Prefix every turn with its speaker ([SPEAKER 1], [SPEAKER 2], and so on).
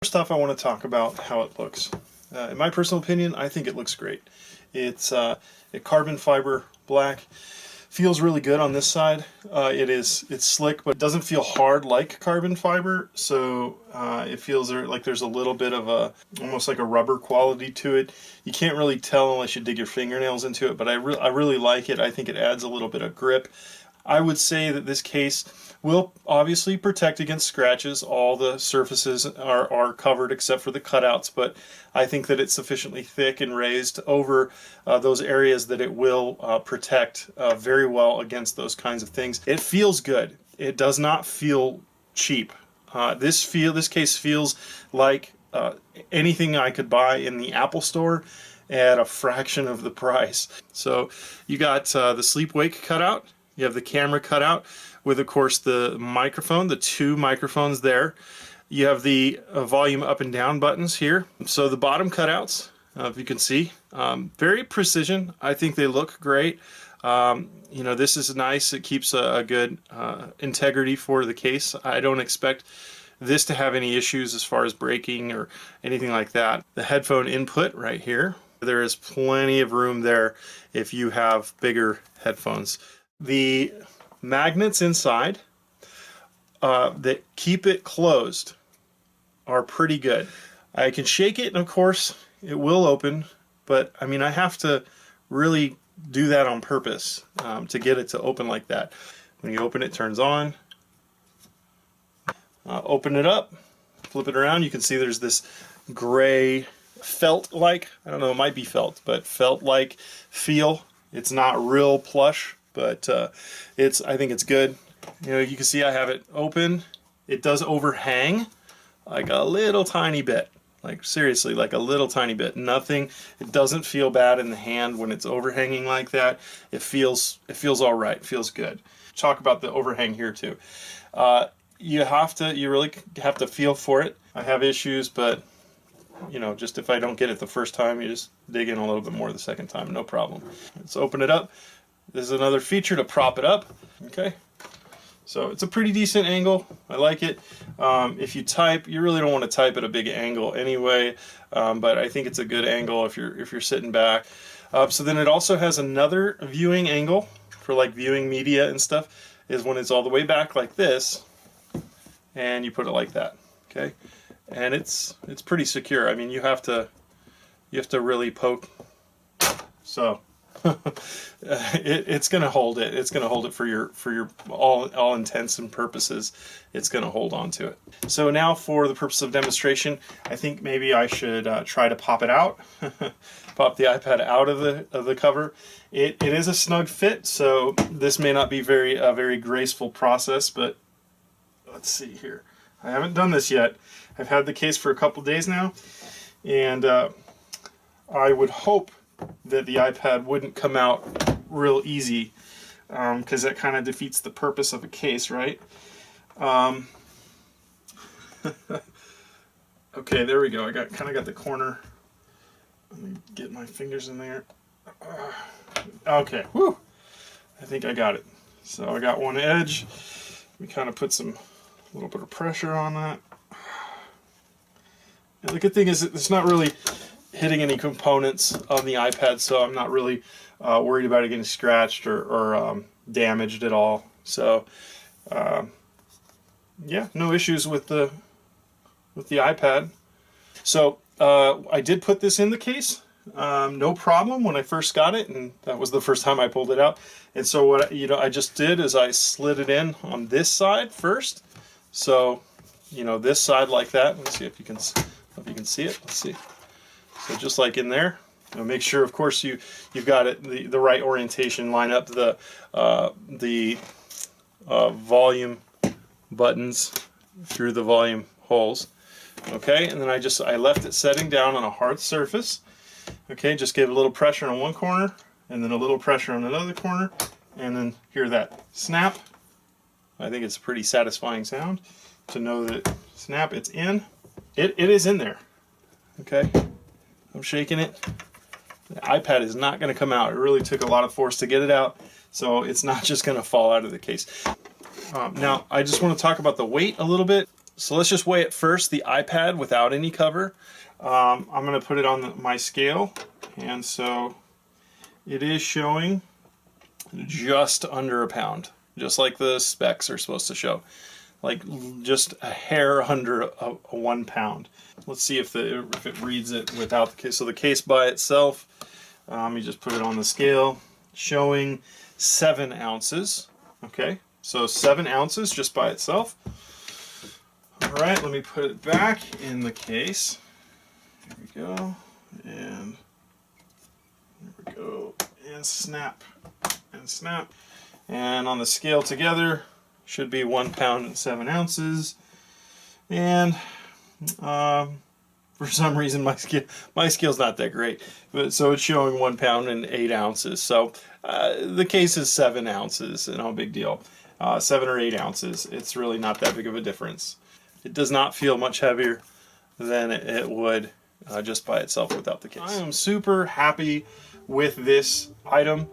[SPEAKER 1] First off, I want to talk about how it looks. In my personal opinion, I think it looks great. It's a carbon fiber black. Feels really good on this side. It's slick, but it doesn't feel hard like carbon fiber. So it feels like there's a little bit of almost like a rubber quality to it. You can't really tell unless you dig your fingernails into it, but I really like it. I think it adds a little bit of grip. I would say that this case will obviously protect against scratches. All the surfaces are covered except for the cutouts, but I think that it's sufficiently thick and raised over those areas that it will protect very well against those kinds of things. It feels good. It does not feel cheap. This case feels like anything I could buy in the Apple Store at a fraction of the price. So you got the sleep-wake cutout. You have the camera cutout with, of course, the microphone, the two microphones there. You have the volume up and down buttons here. So the bottom cutouts, if you can see, very precision. I think they look great. You know, this is nice. It keeps a good integrity for the case. I don't expect this to have any issues as far as breaking or anything like that. The headphone input right here. There is plenty of room there if you have bigger headphones. The magnets inside that keep it closed are pretty good. I can shake it and of course it will open, but I mean I have to really do that on purpose to get it to open like that. When you open it, it turns on. Open it up, flip it around, you can see there's this gray felt-like, I don't know, it might be felt, but felt-like feel. It's not real plush, but I think it's good. You know, you can see I have it open. It does overhang like a little tiny bit, like seriously, like a little tiny bit. Nothing. It doesn't feel bad in the hand when it's overhanging like that. It feels all right. It feels good. Talk about the overhang here too. You really have to feel for it. I have issues, but you know, just if I don't get it the first time, you just dig in a little bit more the second time, no problem. Let's open it up. This is another feature to prop it up. Okay, so it's a pretty decent angle. I like it. If you type, you really don't want to type at a big angle anyway, but I think it's a good angle if you're sitting back. So then it also has another viewing angle for like viewing media and stuff, is when it's all the way back like this, and you put it like that. Okay, and it's pretty secure. I mean, you have to really poke. So. It's going to hold it. It's going to hold it for your all intents and purposes. It's going to hold on to it. So now, for the purpose of demonstration, I think maybe I should try to pop it out. Pop the iPad out of the cover. It is a snug fit, so this may not be a very graceful process. But let's see here. I haven't done this yet. I've had the case for a couple days now, and I would hope that the iPad wouldn't come out real easy, because that kind of defeats the purpose of a case, right? Okay, there we go. I kind of got the corner. Let me get my fingers in there. Okay, whew. I think I got it. So I got one edge. We kind of put a little bit of pressure on that. And the good thing is that it's not really hitting any components on the iPad, so I'm not really worried about it getting scratched or damaged at all. So yeah, no issues with the iPad. So I did put this in the case, no problem, when I first got it, and that was the first time I pulled it out. And so what I just did is I slid it in on this side first. So this side like that. Let's see if you can see it. Let's see. So just like in there, make sure, of course, you've got it the right orientation. Line up the volume buttons through the volume holes. Okay, and then I left it setting down on a hard surface. Okay, just give a little pressure on one corner, and then a little pressure on another corner, and then hear that snap. I think it's a pretty satisfying sound to know that snap. It's in. It is in there. Okay. I'm shaking it. The iPad is not going to come out. It really took a lot of force to get it out, so it's not just going to fall out of the case. Now, I just want to talk about the weight a little bit. So let's just weigh it first, the iPad without any cover. I'm going to put it on my scale, and so it is showing just under a pound, just like the specs are supposed to show, like just a hair under a 1 pound. Let's see if it reads it without the case. So the case by itself, you just put it on the scale, showing 7 ounces. Okay, so 7 ounces just by itself. All right, let me put it back in the case. Here we go, and there we go, and snap, and snap. And on the scale together, should be 1 pound and 7 ounces. And for some reason my scale's not that great, but so it's showing 1 pound and 8 ounces. So the case is 7 ounces, no big deal. 7 or 8 ounces. It's really not that big of a difference. It does not feel much heavier than it would just by itself without the case. I am super happy with this item.